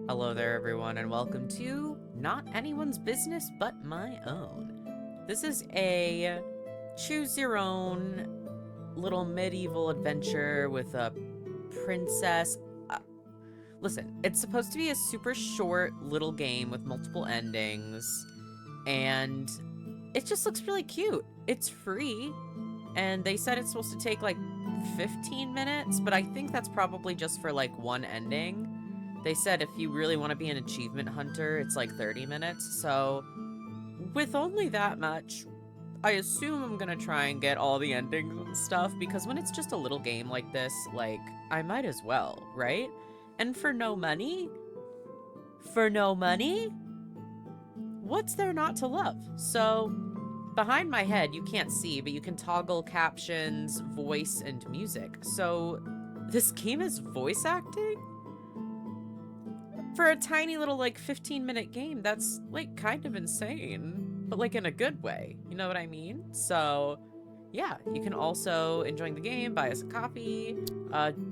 Hello there, everyone, and welcome to Not Anyone's Business But My Own. This is a choose your own little medieval adventure with a princess. Listen, it's supposed to be a super short little game with multiple endings, and it just looks really cute. It's free, and they said it's supposed to take like 15 minutes, but I think that's probably just for like one ending. They said if you really want to be an achievement hunter, it's like 30 minutes. So with only that much, I assume I'm gonna try and get all the endings and stuff, because when it's just a little game like this, like, I might as well, right? And for no money? For no money? What's there not to love? So behind my head, you can't see, but you can toggle captions, voice, and music. So this game is voice acting? For a tiny little, like, 15-minute game, that's, like, kind of insane. But, like, in a good way. You know what I mean? So, yeah. You can also, enjoying the game, buy us a copy,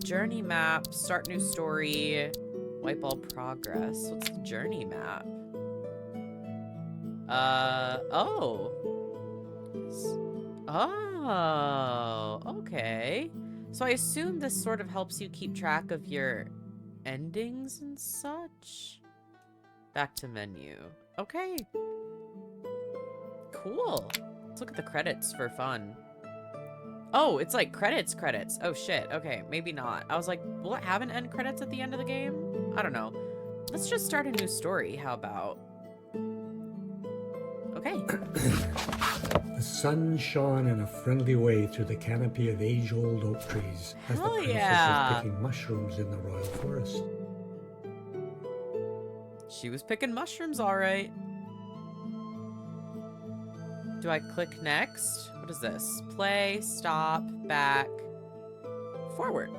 journey map, start new story, wipe all progress. What's the journey map? Oh. Oh, okay. So I assume this sort of helps you keep track of your endings and such. Back to menu. Okay. Cool. Let's look at the credits for fun. Oh, it's like credits. Oh shit. Okay, maybe not. I was like, will it have an end credits at the end of the game? I don't know. Let's just start a new story. How about? Okay. The sun shone in a friendly way through the canopy of age-old oak trees as the Hell princess yeah. was picking mushrooms in the royal forest. She was picking mushrooms, all right. Do I click next? What is this? Play, stop, back, forward.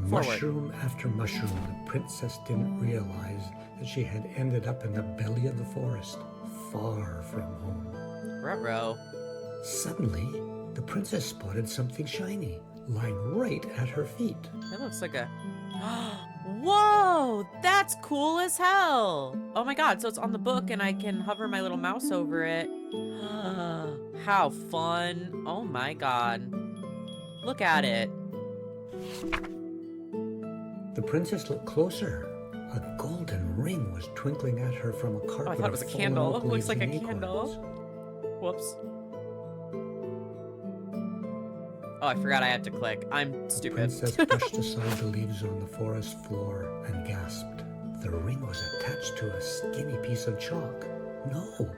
Mushroom after mushroom, the princess didn't realize that she had ended up in the belly of the forest, far from home. Ruh-roh. Suddenly, the princess spotted something shiny, lying right at her feet. That looks like a... Whoa! That's cool as hell! Oh my god, so it's on the book and I can hover my little mouse over it. How fun. Oh my god. Look at it. The princess looked closer. A golden ring was twinkling at her from a carpet. Oh, I thought it was a candle. It looks like a candle. Acorns. Whoops. Oh, I forgot I had to click. I'm stupid. The princess pushed aside the leaves on the forest floor and gasped. The ring was attached to a skinny piece of chalk. No,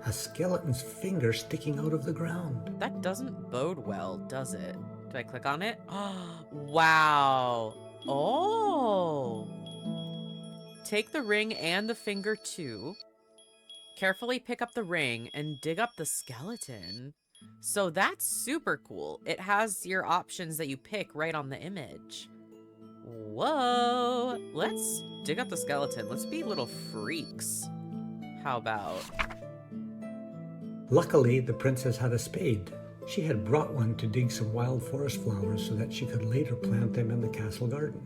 a skeleton's finger sticking out of the ground. That doesn't bode well, does it? Do I click on it? Wow. Oh. Take the ring and the finger too. Carefully pick up the ring and dig up the skeleton. So that's super cool. It has your options that you pick right on the image. Whoa. Let's dig up the skeleton. Let's be little freaks. How about? Luckily, the princess had a spade. She had brought one to dig some wild forest flowers so that she could later plant them in the castle garden.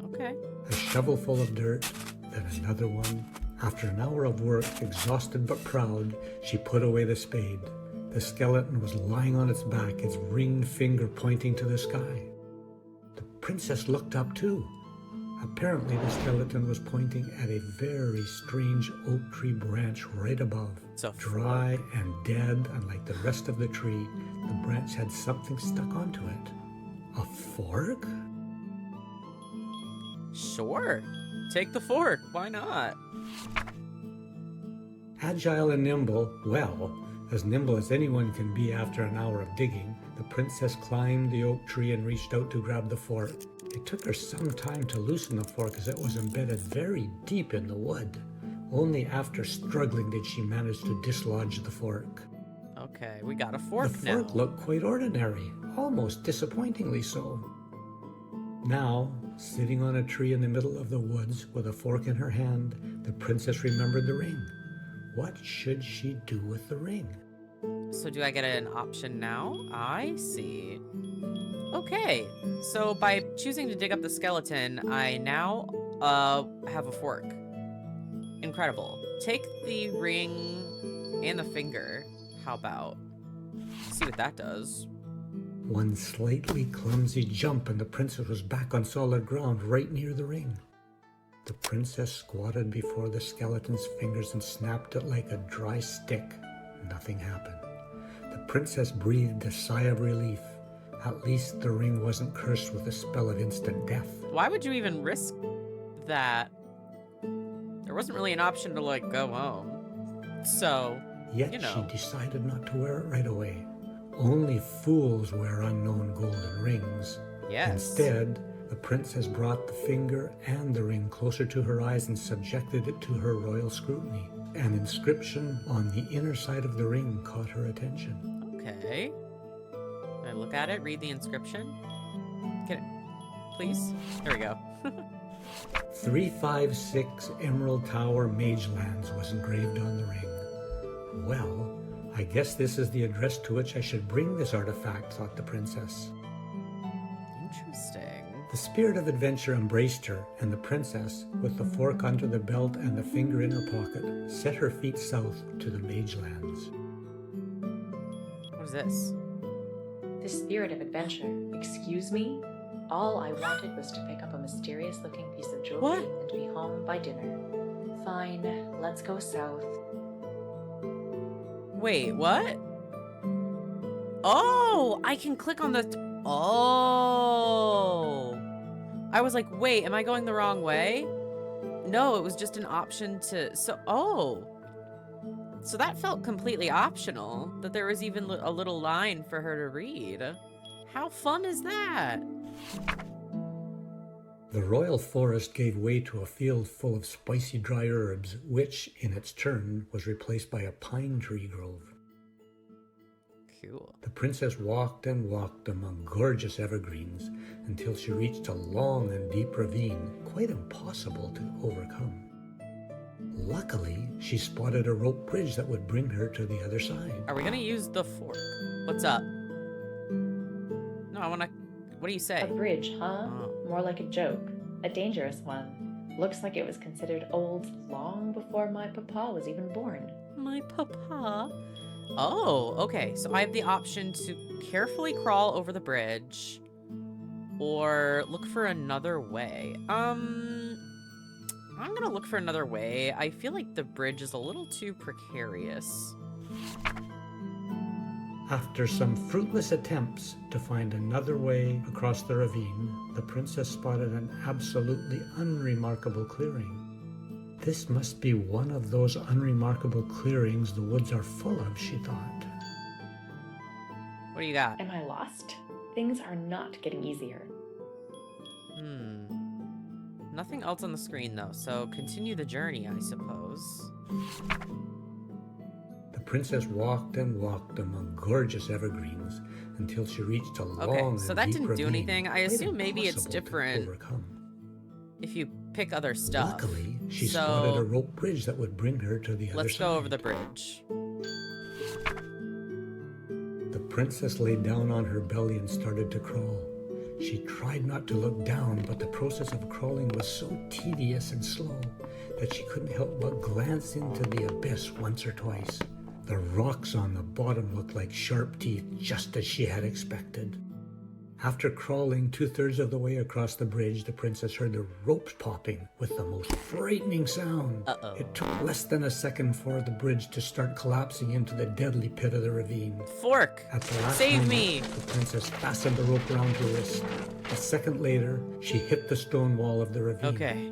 Okay. A shovel full of dirt, then another one. After an hour of work, exhausted but proud, she put away the spade. The skeleton was lying on its back, its ringed finger pointing to the sky. The princess looked up too. Apparently, the skeleton was pointing at a very strange oak tree branch right above. So dry and dead, unlike the rest of the tree, the branch had something stuck onto it. A fork? Sure. Take the fork. Why not? Agile and nimble, well, as nimble as anyone can be after an hour of digging, the princess climbed the oak tree and reached out to grab the fork. It took her some time to loosen the fork as it was embedded very deep in the wood. Only after struggling did she manage to dislodge the fork. Okay, we got a fork The now. fork looked quite ordinary, almost disappointingly so. Now, sitting on a tree in the middle of the woods with a fork in her hand, the princess remembered the ring. What should she do with the ring? So do I get an option now? I see. Okay, so by choosing to dig up the skeleton, I now have a fork. Incredible. Take the ring and the finger. How about? See what that does. One slightly clumsy jump and the princess was back on solid ground right near the ring. The princess squatted before the skeleton's fingers and snapped it like a dry stick. Nothing happened. The princess breathed a sigh of relief. At least the ring wasn't cursed with a spell of instant death. Why would you even risk that? There wasn't really an option to, like, go home. So, Yet you know. she decided not to wear it right away. Only fools wear unknown golden rings. Yes. Instead, the princess brought the finger and the ring closer to her eyes and subjected it to her royal scrutiny. An inscription on the inner side of the ring caught her attention. Okay. Can I look at it? Read the inscription? Can it... Please? There we go. 356 Emerald Tower Magelands was engraved on the ring. Well, I guess this is the address to which I should bring this artifact, thought the princess. Interesting. The spirit of adventure embraced her, and the princess, with the fork under the belt and the finger in her pocket, set her feet south to the Magelands. What is this? The spirit of adventure. Excuse me? All I wanted was to pick up a mysterious-looking piece of jewelry What? and be home by dinner. Fine, let's go south. Wait, what? Oh, I can click on the... Oh. I was like, wait, am I going the wrong way? No, it was just an option to... Oh. So that felt completely optional, that there was even a little line for her to read. How fun is that? The royal forest gave way to a field full of spicy dry herbs, which, in its turn, was replaced by a pine tree grove. Cool. The princess walked and walked among gorgeous evergreens until she reached a long and deep ravine, quite impossible to overcome. Luckily, she spotted a rope bridge that would bring her to the other side. Are we gonna use the fork? What's up? No, I wanna... What do you say? A bridge, huh? Oh. More like a joke. A dangerous one. Looks like it was considered old long before my papa was even born. My papa. Oh, okay. So I have the option to carefully crawl over the bridge or look for another way. I'm gonna look for another way. I feel like the bridge is a little too precarious. After some fruitless attempts to find another way across the ravine, the princess spotted an absolutely unremarkable clearing. This must be one of those unremarkable clearings the woods are full of, she thought. What do you got? Am I lost? Things are not getting easier. Nothing else on the screen, though, so continue the journey, I suppose. The princess walked and walked among gorgeous evergreens until she reached a long Okay, so and that deep didn't do ravine, anything. I quite assume maybe it's impossible to different overcome. if you pick other stuff. Luckily, she So, spotted a rope bridge that would bring her to the other let's side. go over the bridge. The princess lay down on her belly and started to crawl. She tried not to look down, but the process of crawling was so tedious and slow that she couldn't help but glance into the abyss once or twice. The rocks on the bottom looked like sharp teeth, just as she had expected. After crawling 2/3 of the way across the bridge, the princess heard the ropes popping with the most frightening sound. Uh-oh. It took less than a second for the bridge to start collapsing into the deadly pit of the ravine. Fork! At the last Save moment, me! the princess fastened the rope around her wrist. A second later, she hit the stone wall of the ravine. Okay.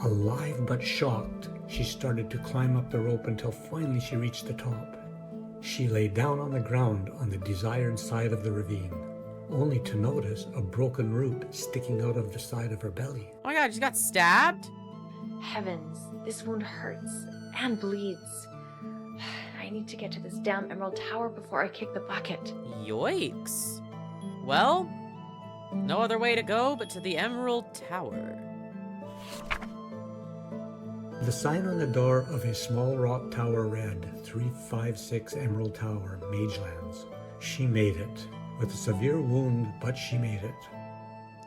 Alive but shocked, she started to climb up the rope until finally she reached the top. She lay down on the ground on the desired side of the ravine, only to notice a broken root sticking out of the side of her belly. Oh my god, she got stabbed? Heavens, this wound hurts and bleeds. I need to get to this damn Emerald Tower before I kick the bucket. Yoicks. Well, no other way to go but to the Emerald Tower. The sign on the door of a small rock tower read, 356 Emerald Tower, Magelands. She made it. with a severe wound, but she made it.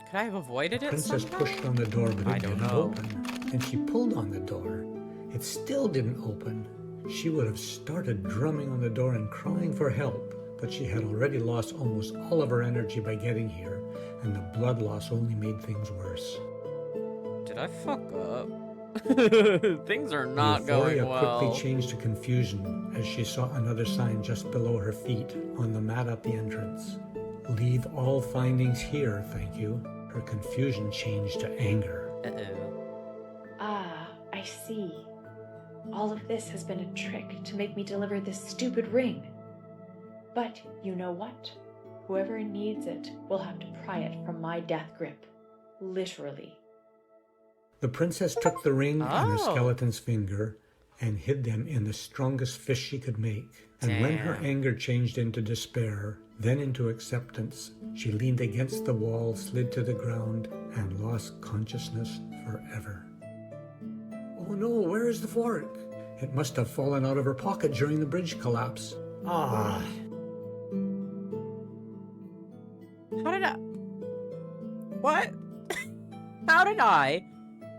Could I have avoided The it princess somehow? pushed on the door, but I it don't didn't know. open. And she pulled on the door. It still didn't open. She would have started drumming on the door and crying for help, but she had already lost almost all of her energy by getting here, and the blood loss only made things worse. Did I fuck up? Things are not going Euphoria well. quickly changed to confusion as she saw another sign just below her feet on the mat at the entrance. Leave all findings here, thank you. Her confusion changed to anger. Uh-oh. Ah, I see. All of this has been a trick to make me deliver this stupid ring. But you know what? Whoever needs it will have to pry it from my death grip. Literally. The princess took the ring and the Oh. skeleton's finger and hid them in the strongest fist she could make. And when her Damn. anger changed into despair, then into acceptance, she leaned against the wall, slid to the ground, and lost consciousness forever. Oh no, where is the fork? It must have fallen out of her pocket during the bridge collapse. Ah. How did I... What? How did I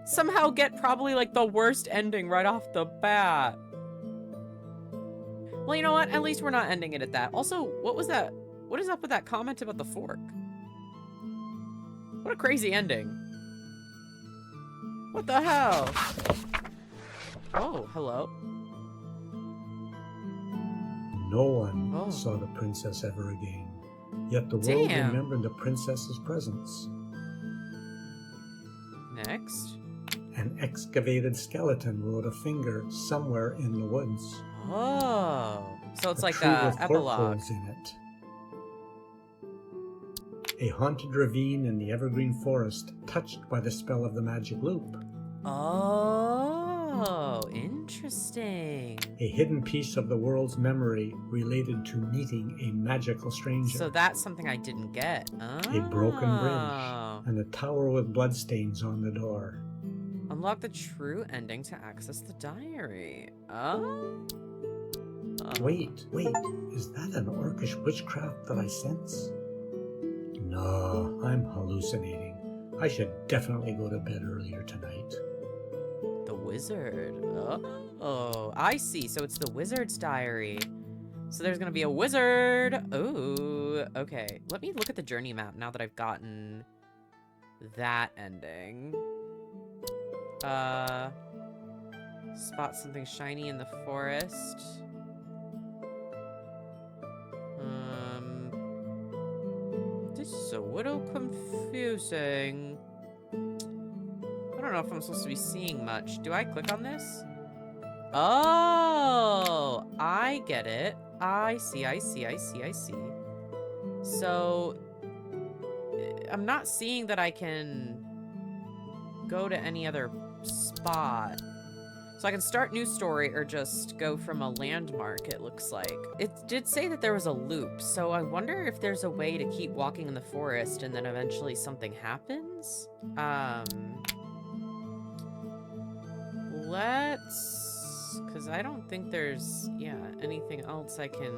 somehow get probably like the worst ending right off the bat? Well, you know what? At least we're not ending it at that. Also, what was that? What is up with that comment about the fork? What a crazy ending. What the hell? Oh, hello. No one Oh. saw the princess ever again. Yet the world Damn. remembered the princess's presence. Next. An excavated skeleton rode a finger somewhere in the woods. Oh. So it's like tree a with fork epilogue. holes in it. A haunted ravine in the evergreen forest, touched by the spell of the magic loop. Oh, interesting. A hidden piece of the world's memory related to meeting a magical stranger. So that's something I didn't get. A broken Oh. bridge. And a tower with bloodstains on the door. Unlock the true ending to access the diary. Oh. Wait, is that an orcish witchcraft that I sense? No, I'm hallucinating. I should definitely go to bed earlier tonight. The wizard. Oh, I see. So it's the wizard's diary. So there's gonna be a wizard. Ooh, okay. Let me look at the journey map now that I've gotten that ending. Spot something shiny in the forest. This is a little confusing. I don't know if I'm supposed to be seeing much. Do I click on this? Oh, I get it. I see. So, I'm not seeing that I can go to any other spot. So I can start new story or just go from a landmark, it looks like. It did say that there was a loop, so I wonder if there's a way to keep walking in the forest and then eventually something happens? Because I don't think there's, anything else I can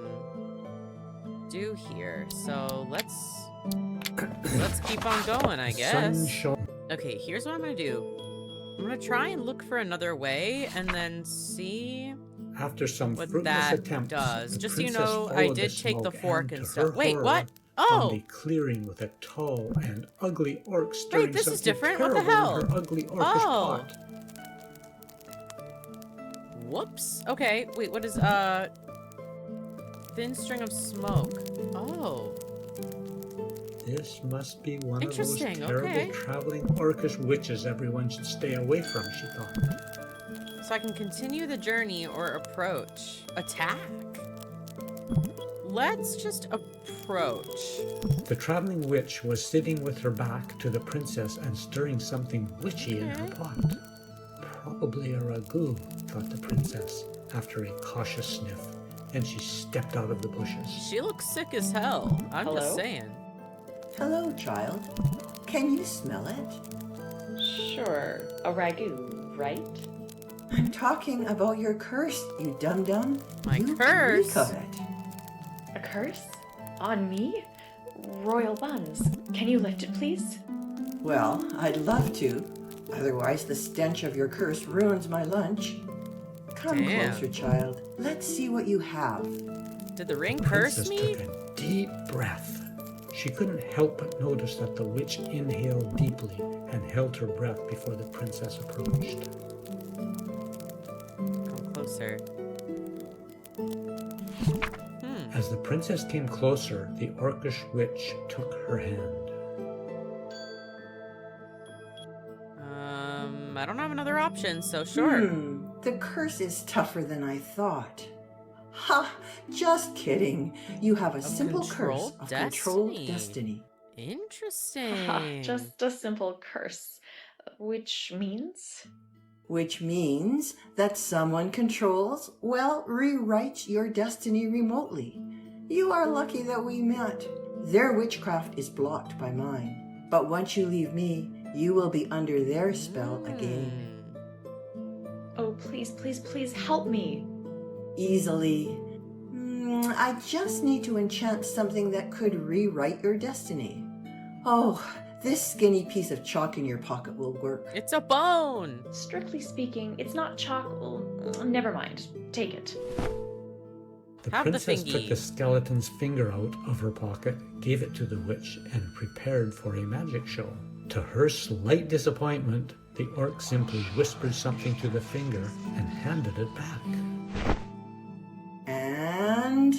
do here. So let's keep on going, I guess. Sun shone. Okay, here's what I'm gonna do. I'm gonna try and look for another way and then see After some what fruitless that attempts, does. the Just so you princess know, I followed did take the smoke fork and and to stuff. her Wait, horror, what? found a Oh! clearing with a tall and ugly orc stirring this is something different. What the terrible in hell? her ugly orcish Oh. pot. Whoops. Okay, wait, what is, thin string of smoke. Oh. This must be one of those Interesting, terrible okay. traveling orcish witches everyone should stay away from, she thought. So I can continue the journey or approach. Attack? Let's just approach. The traveling witch was sitting with her back to the princess and stirring something witchy in her Okay. pot. Probably a ragu, thought the princess, after a cautious sniff, and she stepped out of the bushes. She looks sick as hell. I'm just Hello? saying. Hello, child. Can you smell it? Sure, a ragu, right? I'm talking about your curse, you dum-dum. My You curse? reek of it. A curse? On me? Royal Buns, can you lift it, please? Well, I'd love to. Otherwise, the stench of your curse ruins my lunch. Come Damn. closer, child. Let's see what you have. Did the ring The curse princess me? took a deep breath. She couldn't help but notice that the witch inhaled deeply and held her breath before the princess approached. Come closer. As the princess came closer, the orcish witch took her hand. I don't have another option, so sure. The curse is tougher than I thought. Ha! Just kidding. You have a simple curse controlled of controlled destiny. destiny. Interesting. Just a simple curse. Which means? Which means that someone controls, well, rewrites your destiny remotely. You are lucky that we met. Their witchcraft is blocked by mine. But once you leave me, you will be under their spell again. Oh, please, please, please help me. Easily. I just need to enchant something that could rewrite your destiny. Oh, this skinny piece of chalk in your pocket will work. It's a bone. Strictly speaking, it's not chalk. Oh, never mind. Take it. The Have the princess took thingy. the skeleton's finger out of her pocket, gave it to the witch, and prepared for a magic show. To her slight disappointment, the orc simply whispered something to the finger and handed it back. And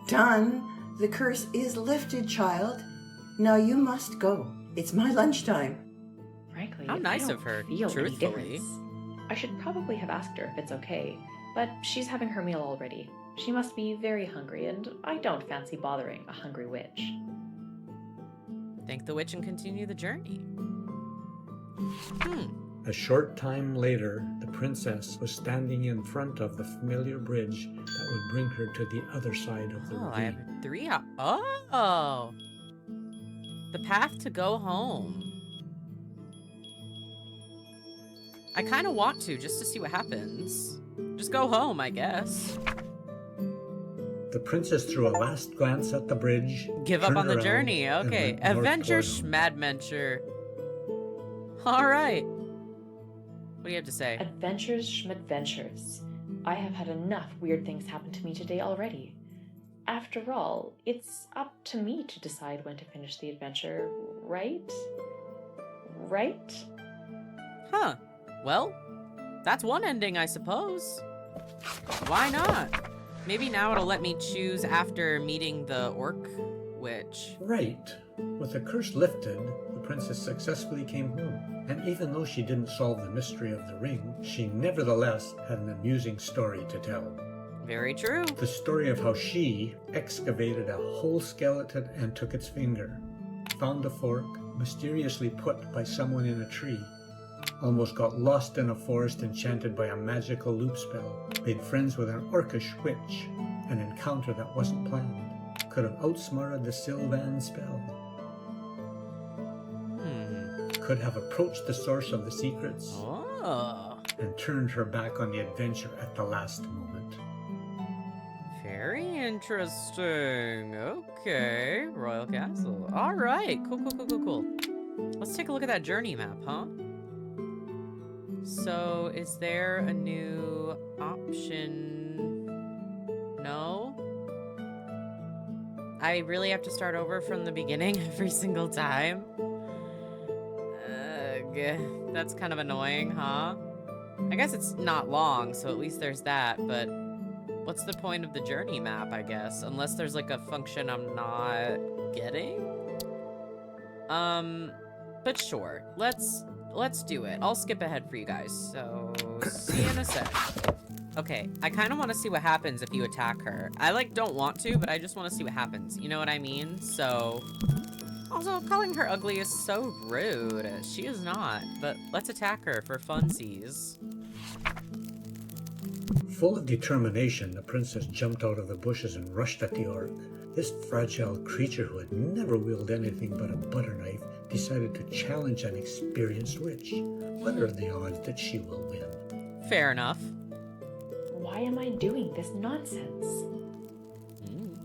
done. The curse is lifted, child. Now you must go. It's my lunchtime. Frankly, How nice I don't of her, feel any truthfully. difference. I should probably have asked her if it's okay, but she's having her meal already. She must be very hungry, and I don't fancy bothering a hungry witch. Thank the witch and continue the journey. A short time later, the princess was standing in front of the familiar bridge that would bring her to the other side of the Oh, I have ravine. 3 Oh! The path to go home. I kind of want to, just to see what happens. Just go home, I guess. The princess threw a last glance at the bridge, Give up turned on the around, journey. and Okay. went north Adventure toward home. schmadventure. Alright. What do you have to say? Adventures schmadventures. I have had enough weird things happen to me today already. After all, it's up to me to decide when to finish the adventure, right? Right? Huh. Well, that's one ending, I suppose. Why not? Maybe now it'll let me choose after meeting the orc witch. Right. With the curse lifted, the princess successfully came home. And even though she didn't solve the mystery of the ring, she nevertheless had an amusing story to tell. Very true. The story of how she excavated a whole skeleton and took its finger, found a fork mysteriously put by someone in a tree, almost got lost in a forest enchanted by a magical loop spell, made friends with an orcish witch, an encounter that wasn't planned, could have outsmarted the Sylvan spell, could have approached the source of the secrets, Oh. and turned her back on the adventure at the last moment. Very interesting. Okay. Royal Castle. Alright. Cool. Let's take a look at that journey map, huh? So, is there a new option? No? I really have to start over from the beginning every single time? Ugh, that's kind of annoying, huh? I guess it's not long, so at least there's that, but what's the point of the journey map, I guess? Unless there's like a function I'm not getting? But sure, let's do it. I'll skip ahead for you guys, so see you in a sec. Okay, I kind of want to see what happens if you attack her. I like don't want to, but I just want to see what happens. You know what I mean? So, also calling her ugly is so rude. She is not, but let's attack her for funsies. Full of determination, the princess jumped out of the bushes and rushed at the orc. This fragile creature who had never wielded anything but a butter knife decided to challenge an experienced witch. What are the odds that she will win? Fair enough. Why am I doing this nonsense?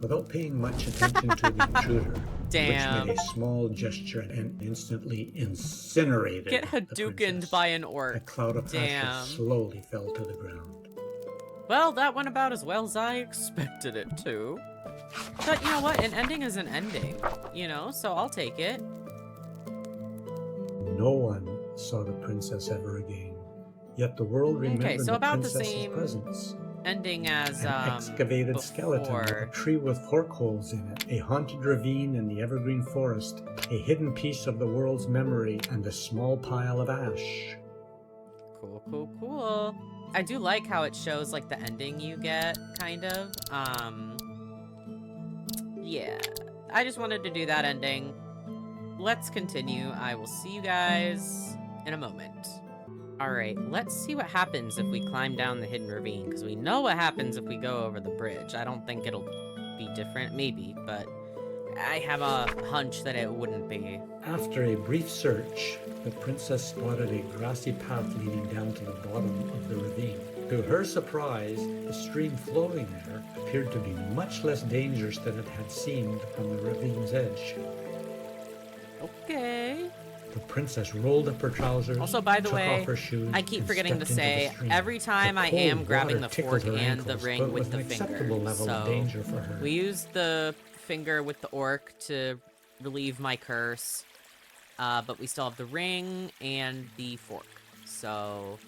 Without paying much attention to the intruder, Damn. Which made a small gesture and instantly incinerated Get the Hadoukened princess. by an A orc. cloud of Damn. ashes slowly fell to the ground. Well, that went about as well as I expected it to. But you know what? An ending is an ending, you know, so I'll take it. No one saw the princess ever again. Yet the world remembered so the about the princess's same presence. Ending as, An excavated skeleton with a before. tree with fork holes in it, a haunted ravine in the evergreen forest, a hidden piece of the world's memory, and a small pile of ash. Cool, cool, cool. I do like how it shows, like, the ending you get, kind of. Yeah. I just wanted to do that ending. Let's continue. I will see you guys in a moment. Alright, let's see what happens if we climb down the hidden ravine, because we know what happens if we go over the bridge. I don't think it'll be different, maybe, but I have a hunch that it wouldn't be. After a brief search, the princess spotted a grassy path leading down to the bottom of the ravine. To her surprise, the stream flowing there appeared to be much less dangerous than it had seemed from the ravine's edge. Okay. The princess rolled up her trousers, Also, by the took way, off her shoes, I keep and forgetting to stepped into the say, stream. every time The I cold am grabbing water the tickled fork her and the ankles, ring but with was the an finger. acceptable level of So, danger for her. we used the finger with the orc to relieve my curse, but we still have the ring and the fork. So,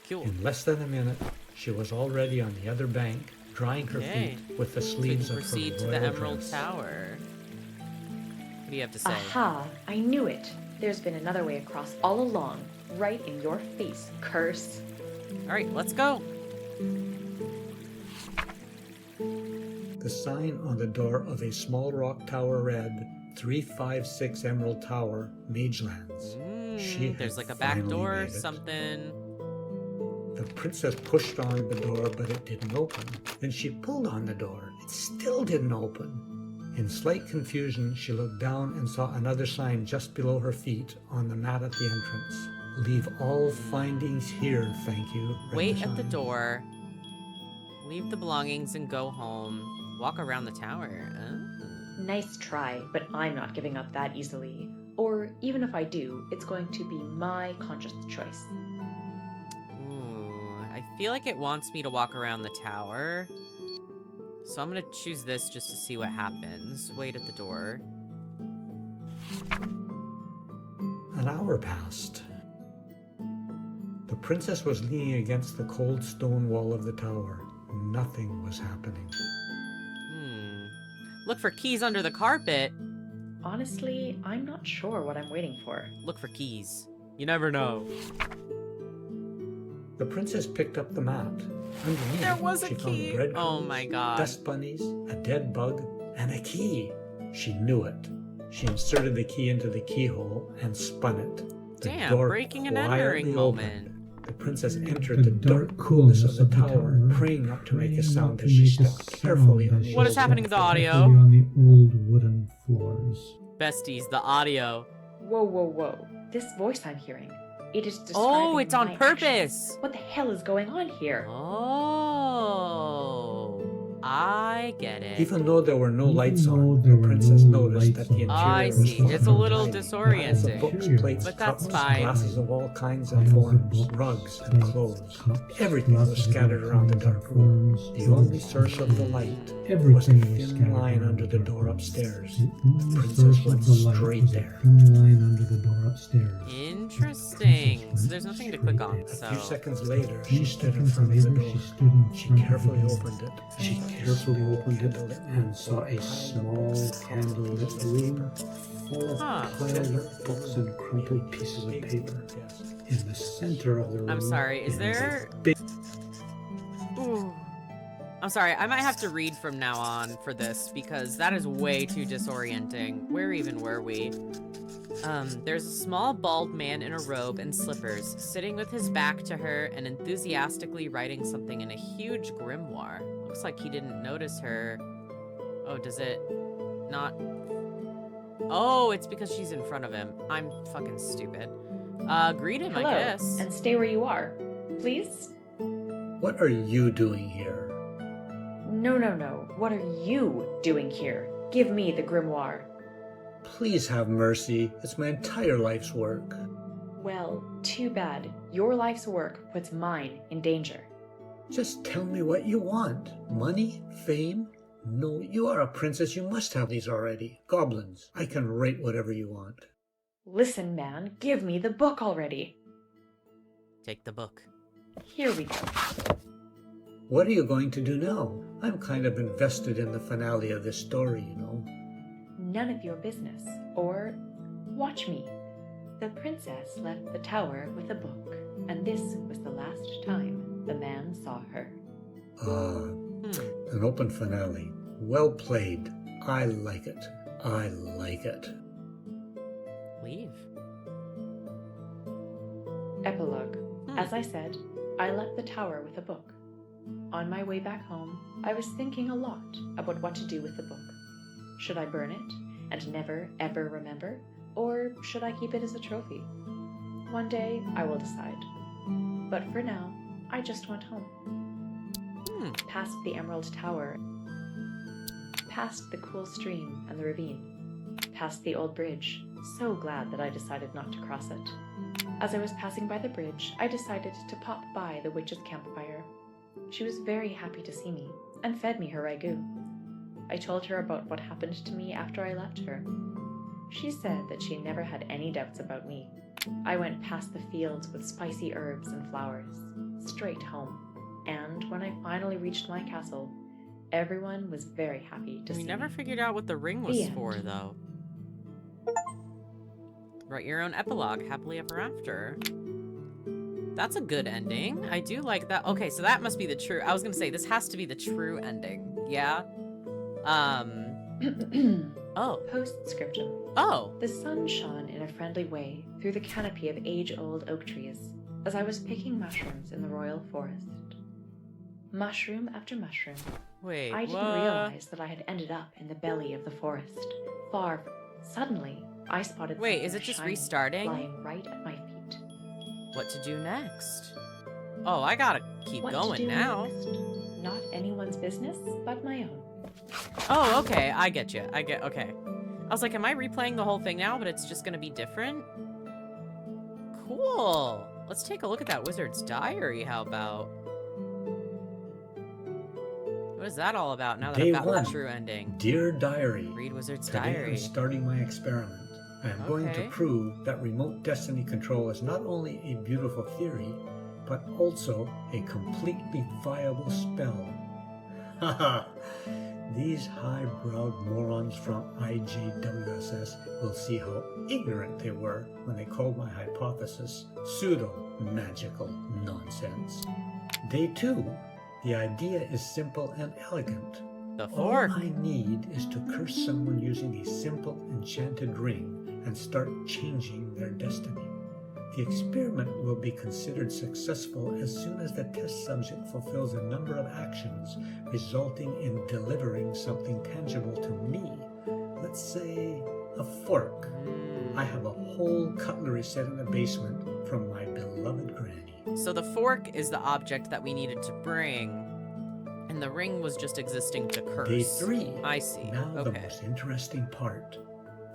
cool. In less than a minute, she was already on the other bank, drying her Okay. feet with the So we sleeves can of her proceed to the royal Emerald dress. Tower. What do you have to say? Aha! I knew it. There's been another way across all along. Right in your face, curse. Alright, let's go. The sign on the door of a small rock tower read, 356 Emerald Tower, Magelands. She had There's like a back finally door, made it. something. The princess pushed on the door, but it didn't open. Then she pulled on the door. It still didn't open. In slight confusion, she looked down and saw another sign just below her feet on the mat at the entrance. Leave all findings here, thank you. read Wait at the sign. door. Leave the belongings and go home. Walk around the tower. Oh. Nice try, but I'm not giving up that easily. Or even if I do, it's going to be my conscious choice. Ooh, I feel like it wants me to walk around the tower. So I'm gonna choose this just to see what happens. Wait at the door. An hour passed. The princess was leaning against the cold stone wall of the tower. Nothing was happening. Look for keys under the carpet. Honestly, I'm not sure what I'm waiting for. Look for keys. You never know. The princess picked up the mat. Underneath, There was a she key. found breadcrumbs, Oh my god. dust bunnies, a dead bug, and a key. She knew it. She inserted the key into the keyhole and spun it. The Damn, door breaking and quietly entering opened. moment. The princess entered the dark coolness of the tower, praying not to make a sound as she stepped carefully on the What is old happening to the floor. audio? On the old wooden floors. Besties, the audio. Whoa, whoa, whoa. This voice I'm hearing. It is describing Oh, it's on my purpose. actions. What the hell is going on here? Oh, I get it. Even though there were no Even lights though on, there the were princess no noticed lights that the on. interior I was see. far It's a from little tidy. disorienting. Piles of books, plates, But that's cups, fine. glasses of all kinds and Piles of forms, books, rugs and plates, clothes. cups, Everything was glasses of scattered all around the kinds and dark room. forms, The only rugs, source of the light was a Everything was thin scattered line around under the dark door room. upstairs. The only The princess source went of the light straight was a there. thin line under the door upstairs. Interesting. So there's nothing to click on, A so. few seconds later, A she few stood in seconds front of the later, door. she stood in She front of carefully the door. opened it. She carefully opened it and saw a small candlelit room full of Huh. piled up books and crumpled pieces of paper. In the center of the room, I'm sorry, is there was a there- big Ooh. I'm sorry, I might have to read from now on for this because that is way too disorienting. Where even were we? There's a small bald man in a robe and slippers, sitting with his back to her and enthusiastically writing something in a huge grimoire. Looks like he didn't notice her. Oh, does it not? Oh, it's because she's in front of him. I'm fucking stupid. Greet him, Hello, I guess. and stay where you are. Please? What are you doing here? No, no, no. What are you doing here? Give me the grimoire. Please have mercy. It's my entire life's work. Well, too bad. Your life's work puts mine in danger. Just tell me what you want. Money? Fame? No, you are a princess. You must have these already. Goblins. I can write whatever you want. Listen, man, give me the book already. Take the book. Here we go. What are you going to do now? I'm kind of invested in the finale of this story, you know. None of your business. Or, watch me. The princess left the tower with a book, and this was the last time the man saw her. An open finale. Well played. I like it. I like it. Leave. Epilogue. As I said, I left the tower with a book. On my way back home, I was thinking a lot about what to do with the book. Should I burn it and never ever remember? Or should I keep it as a trophy? One day I will decide. But for now, I just went home. Past the Emerald Tower, past the cool stream and the ravine, past the old bridge, so glad that I decided not to cross it. As I was passing by the bridge, I decided to pop by the witch's campfire. She was very happy to see me and fed me her ragout. I told her about what happened to me after I left her. She said that she never had any doubts about me. I went past the fields with spicy herbs and flowers, straight home. And when I finally reached my castle, everyone was very happy to see We me. never figured out what the ring was The end. for, though. Write your own epilogue, happily ever after. That's a good ending. I do like that. Okay, so that must be the true... I was gonna say, this has to be the true ending. Yeah? Oh. Postscriptum. Oh. The sun shone in a friendly way through the canopy of age-old oak trees as I was picking mushrooms in the royal forest. Mushroom after mushroom. Wait, I didn't what? realize that I had ended up in the belly of the forest, far from... Suddenly, I spotted Wait, is something it just shiny restarting? lying right at my feet. What to do next? Oh, I gotta keep What to going do now. next? Not anyone's business, but my own. Oh, okay, I get you. Okay. I was like, am I replaying the whole thing now, but it's just gonna be different? Cool. Let's take a look at that wizard's diary, how about? What is that all about now that Day I've got one. the true ending? Dear Diary. Read wizard's Today I'm diary. starting my experiment. I am going to Okay. prove that remote destiny control is not only a beautiful theory, but also a completely viable spell. Haha! These high-browed morons from IJWSS will see how ignorant they were when they called my hypothesis pseudo-magical nonsense. Day 2. The idea is simple and elegant. The All fork. I need is to curse someone using a simple enchanted ring and start changing their destiny. The experiment will be considered successful as soon as the test subject fulfills a number of actions resulting in delivering something tangible to me. Let's say a fork. I have a whole cutlery set in the basement from my beloved granny. So the fork is the object that we needed to bring, and the ring was just existing to curse. Day 3. I see. Now the Okay. most interesting part,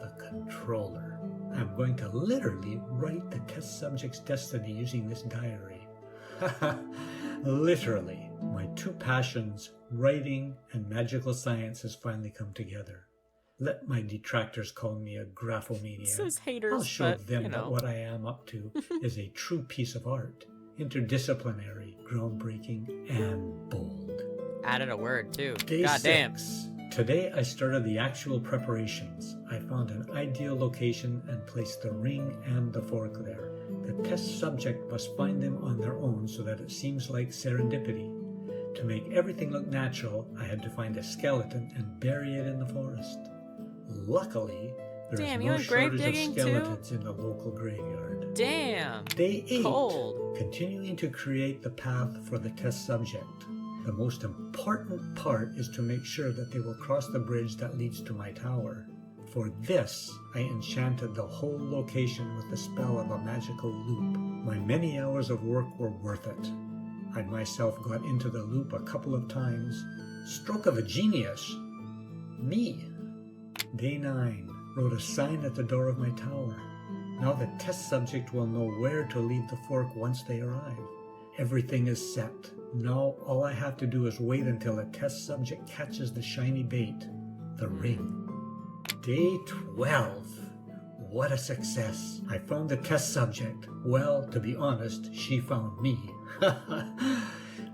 the controller. I'm going to literally write the test subject's destiny using this diary. Literally. My two passions, writing and magical science, has finally come together. Let my detractors call me a graphomaniac. It says haters, I'll show but, them you know. that what I am up to is a true piece of art. Interdisciplinary, groundbreaking, and bold. Added a word, too. Day God damn. 6. Today I started the actual preparations. I found an ideal location and placed the ring and the fork there. The test subject must find them on their own so that it seems like serendipity. To make everything look natural, I had to find a skeleton and bury it in the forest. Luckily, there Damn, is you no went grave shortage of digging too? skeletons in the local graveyard. Damn. Day 8. Cold. Continuing to create the path for the test subject. The most important part is to make sure that they will cross the bridge that leads to my tower. For this, I enchanted the whole location with the spell of a magical loop. My many hours of work were worth it. I myself got into the loop a couple of times. Stroke of a genius. Me. Day 9. wrote a sign at the door of my tower. Now the test subject will know where to leave the fork once they arrive. Everything is set. Now all I have to do is wait until the test subject catches the shiny bait, the ring. Day 12. What a success. I found the test subject. Well, to be honest, she found me.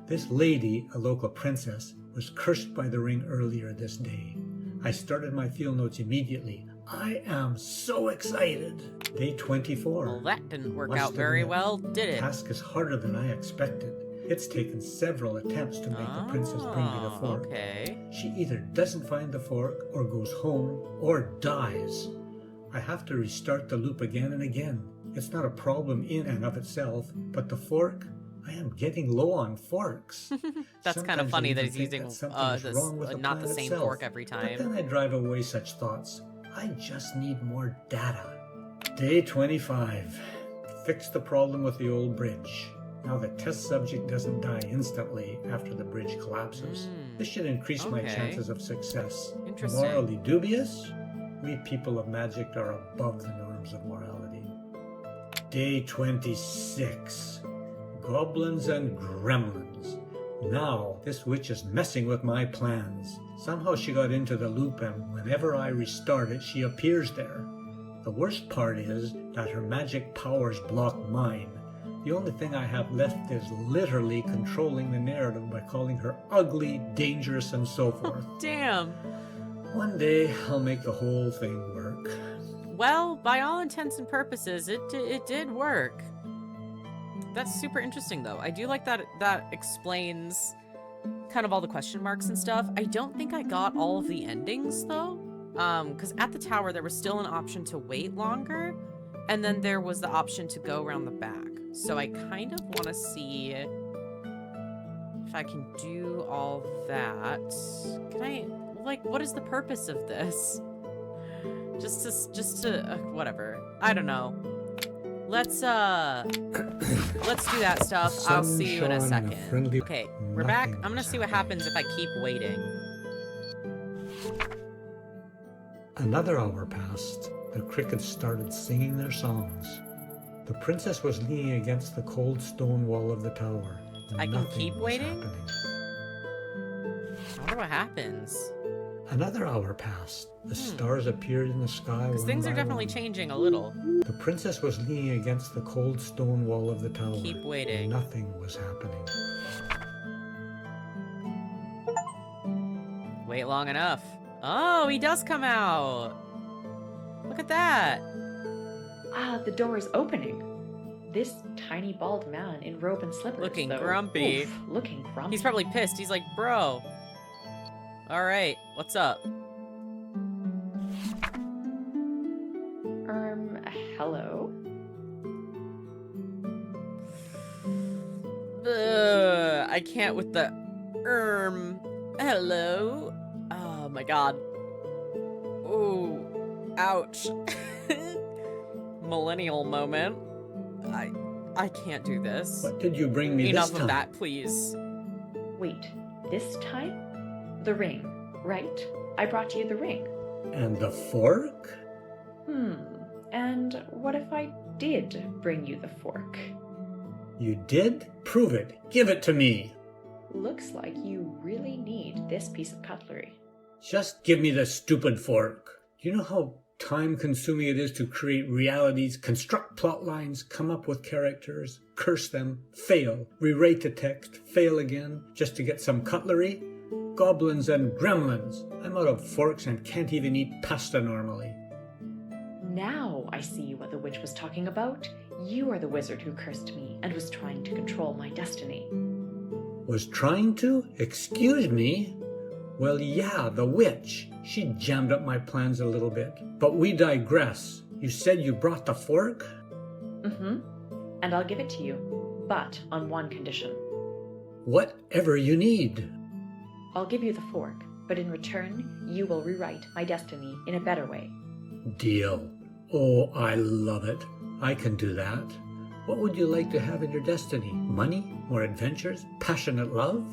This lady, a local princess, was cursed by the ring earlier this day. I started my field notes immediately. I am so excited. Day 24. Well, that didn't work Must out very admit, well, did The it? task is harder than I expected. It's taken several attempts to make the princess bring me the fork. Okay. She either doesn't find the fork, or goes home, or dies. I have to restart the loop again and again. It's not a problem in and of itself, but the fork, I am getting low on forks. That's kind of Sometimes I funny that even he's think using something's wrong with not the plan same itself. fork every But then time. I drive away such thoughts. I just need more data. Day 25. Fix the problem with the old bridge. Now the test subject doesn't die instantly after the bridge collapses. This should increase my okay. chances of success. Interesting. Morally dubious? We people of magic are above the norms of morality. Day 26. Goblins and gremlins. Now this witch is messing with my plans. Somehow she got into the loop, and whenever I restart it, she appears there. The worst part is that her magic powers block mine. The only thing I have left is literally controlling the narrative by calling her ugly, dangerous, and so forth. Damn. One day, I'll make the whole thing work. Well, by all intents and purposes, it did work. That's super interesting, though. I do like that that explains kind of all the question marks and stuff. I don't think I got all of the endings, though. Because at the tower, there was still an option to wait longer, and then there was the option to go around the back. So I kind of want to see if I can do all that. Can I, like, what is the purpose of this? Just to whatever. I don't know. Let's do that stuff. I'll see you in a Sunshine and second. friendly- Okay, we're back. Nothing I'm gonna was see what happening. happens if I keep waiting. Another hour passed. The crickets started singing their songs. The princess was leaning against the cold stone wall of the tower. And I can nothing keep was waiting? happening. I wonder what happens. Another hour passed. The stars appeared in the sky. Because one things are by definitely one. changing a little. The princess was leaning against the cold stone wall of the tower. Keep waiting. Nothing was happening. Wait long enough. Oh, he does come out. Look at that. Ah, the door is opening. This tiny bald man in robe and slippers. Looking though. grumpy. Oof, looking grumpy. He's probably pissed. He's like, bro. All right, what's up? Hello? I can't with the hello. Oh my god. Oh, ouch. Millennial moment. I can't do this. What did you bring me Enough this time? of that, please. Wait, this time? The ring, right? I brought you the ring. And the fork? And what if I did bring you the fork? You did? Prove it. Give it to me. Looks like you really need this piece of cutlery. Just give me the stupid fork. Do you know how time-consuming it is to create realities, construct plot lines, come up with characters, curse them, fail, rewrite the text, fail again, just to get some cutlery? Goblins and gremlins. I'm out of forks and can't even eat pasta normally. Now I see what the witch was talking about. You are the wizard who cursed me and was trying to control my destiny. Was trying to? Excuse me? Well, yeah, the witch. She jammed up my plans a little bit. But we digress. You said you brought the fork? And I'll give it to you, but on one condition. Whatever you need. I'll give you the fork, but in return, you will rewrite my destiny in a better way. Deal. Oh, I love it. I can do that. What would you like to have in your destiny? Money? More adventures? Passionate love?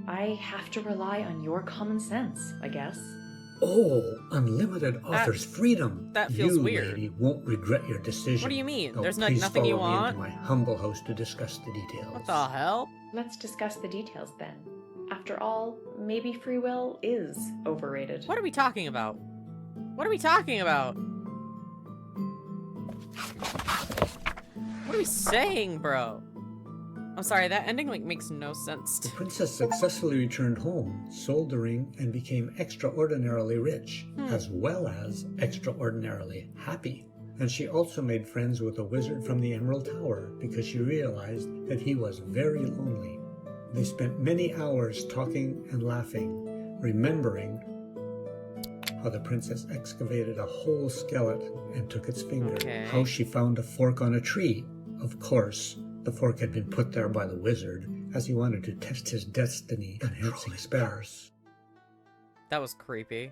I have to rely on your common sense, I guess. Oh, unlimited offers freedom. that feels you, weird. lady, won't regret your decision. What do you mean? Now, There's please nothing you follow me want? into my humble house to discuss the details. What the hell? Let's discuss the details then. After all, maybe free will is overrated. What are we talking about? What are we talking about? What are we saying, bro? I'm sorry, that ending like makes no sense. The princess successfully returned home, sold the ring, and became extraordinarily rich, as well as extraordinarily happy. And she also made friends with a wizard from the Emerald Tower because she realized that he was very lonely. They spent many hours talking and laughing, remembering how the princess excavated a whole skeleton and took its finger, Okay. how she found a fork on a tree. Of course, the fork had been put there by the wizard, as he wanted to test his destiny, enhancing spells. That was creepy.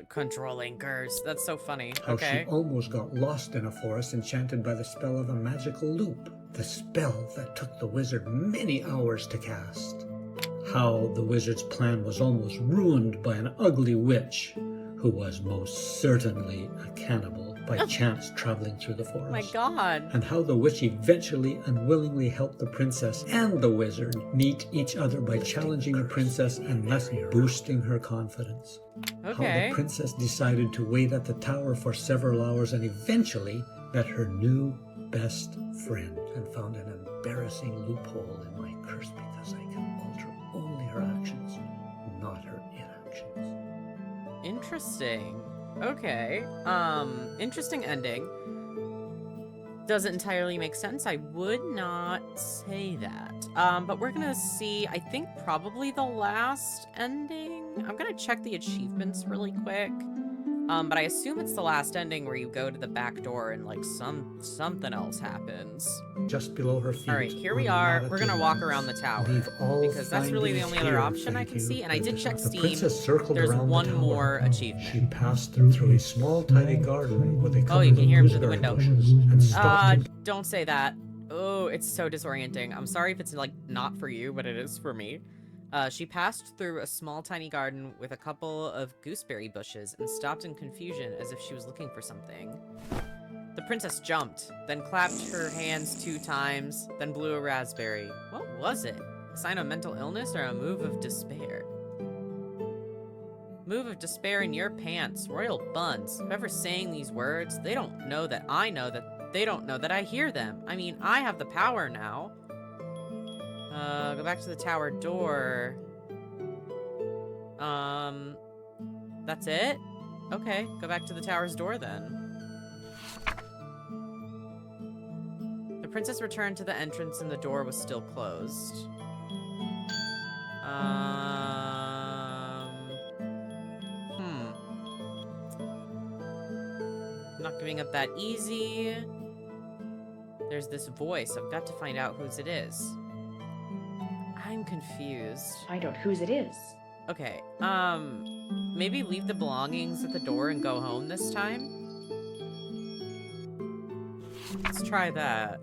Controlling curse. That's so funny. How Okay. she almost got lost in a forest enchanted by the spell of a magical loop, the spell that took the wizard many hours to cast. How the wizard's plan was almost ruined by an ugly witch, who was most certainly a cannibal by chance traveling through the forest. Oh my god. And how the witch eventually unwillingly helped the princess and the wizard meet each other by challenging the princess and thus boosting her confidence. How Okay. the princess decided to wait at the tower for several hours and eventually met her new best friend and found an embarrassing loophole in my curse because I can alter only her actions, not her inactions. Interesting. Okay. Interesting ending. Doesn't entirely make sense. I would not say that. But we're gonna see, I think probably the last ending. I'm gonna check the achievements really quick. But I assume it's the last ending where you go to the back door and like something else happens. Just below her feet. All right, here we on are. the We're gonna walk around the tower Leave all because that's really the findings only other here, option I thank can you. see. And I did check The Steam. princess circled There's around one the tower. more She achievement. passed through a small, tiny garden where they Oh, you can hear him through the gooseberry window. bushes and stopped to Don't say that. Oh, it's so disorienting. I'm sorry if it's like not for you, but it is for me. She passed through a small tiny garden with a couple of gooseberry bushes and stopped in confusion as if she was looking for something. The princess jumped, then clapped her hands 2 times, then blew a raspberry. What was it? A sign of mental illness or a move of despair? Move of despair in your pants, royal buns. Whoever's saying these words, they don't know that I know that they don't know that I hear them. I mean, I have the power now. Go back to the tower door. That's it? Okay, go back to the tower's door then. The princess returned to the entrance and the door was still closed. Not giving up that easy. There's this voice. I've got to find out whose it is. I'm confused. Find out whose it is. Okay, maybe leave the belongings at the door and go home this time? Let's try that.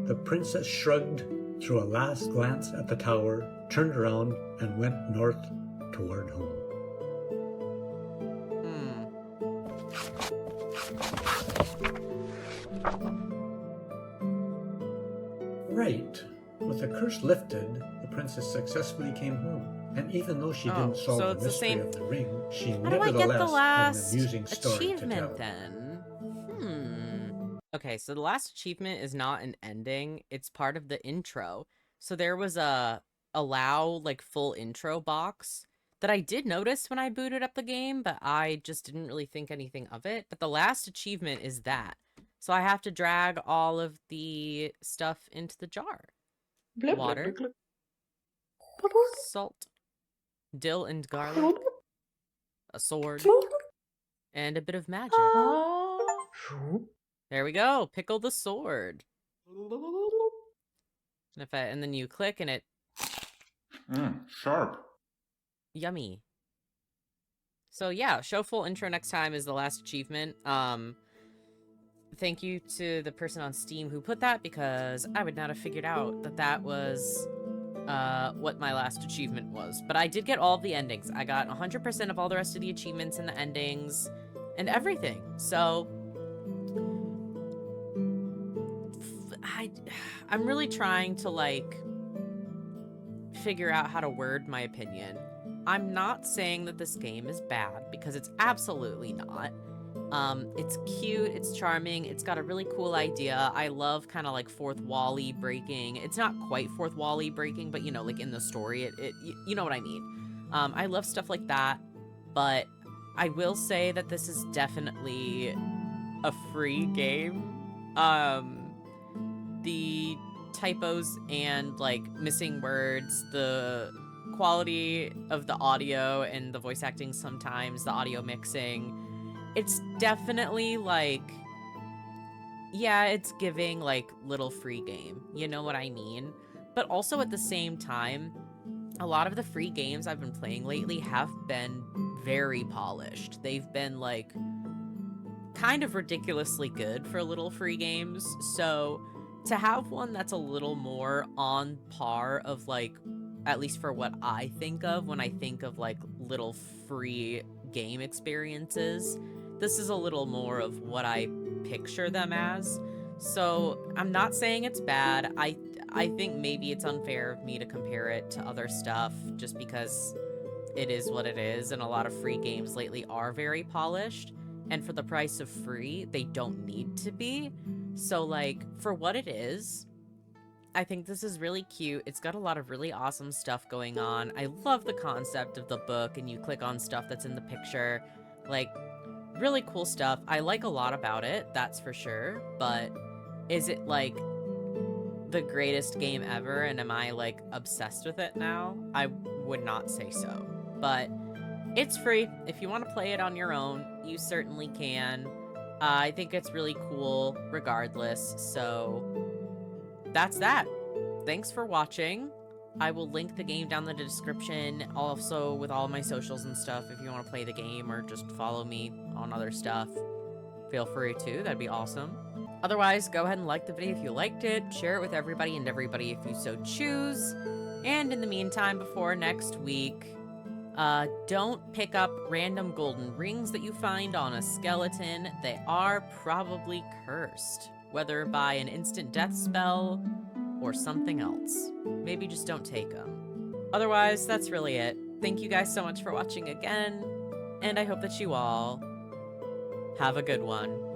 The princess shrugged, threw a last glance at the tower, turned around, and went north toward home. Right. With the curse lifted, the princess successfully came home. And even though she didn't solve so the it's the mystery same- of the ring, she How do I nevertheless get the had last an amusing story to tell. achievement then? Okay, so the last achievement is not an ending, it's part of the intro. So there was a allow like full intro box that I did notice when I booted up the game, but I just didn't really think anything of it. But the last achievement is that. So I have to drag all of the stuff into the jar. Bloop, bloop, Water. bloop, bloop. Salt, dill and garlic, a sword, and a bit of magic. There we go. Pickle the sword. And then you click and it Sharp. yummy. So yeah, show full intro next time is the last achievement. Thank you to the person on Steam who put that because I would not have figured out that that was what my last achievement was. But I did get all of the endings. I got 100% of all the rest of the achievements and the endings and everything. So I'm really trying to like figure out how to word my opinion. I'm not saying that this game is bad, because it's absolutely not. It's cute, it's charming, it's got a really cool idea. I love kind of like fourth wall-y breaking. It's not quite fourth wall-y breaking, but you know, like in the story, you know what I mean. I love stuff like that, but I will say that this is definitely a free game. The typos and like missing words, the quality of the audio and the voice acting sometimes, the audio mixing, it's definitely like, yeah, it's giving like little free game, you know what I mean? But also at the same time, a lot of the free games I've been playing lately have been very polished. They've been like kind of ridiculously good for little free games. So to have one that's a little more on par of like, at least for what I think of when I think of like little free game experiences, this is a little more of what I picture them as. So I'm not saying it's bad. I think maybe it's unfair of me to compare it to other stuff just because it is what it is, and a lot of free games lately are very polished, and for the price of free, they don't need to be. So like, for what it is, I think this is really cute. It's got a lot of really awesome stuff going on. I love the concept of the book, and you click on stuff that's in the picture. Like, really cool stuff. I like a lot about it, that's for sure. But is it like the greatest game ever, and am I like obsessed with it now? I would not say so. But it's free. If you want to play it on your own, you certainly can. I think it's really cool regardless. So that's that. Thanks for watching. I will link the game down in the description, also with all my socials and stuff if you want to play the game or just follow me on other stuff. Feel free to, that'd be awesome. Otherwise, go ahead and like the video if you liked it, share it with everybody and everybody if you so choose. And in the meantime, before next week, don't pick up random golden rings that you find on a skeleton. They are probably cursed, whether by an instant death spell or something else. Maybe just don't take them. Otherwise, that's really it. Thank you guys so much for watching again, and I hope that you all have a good one.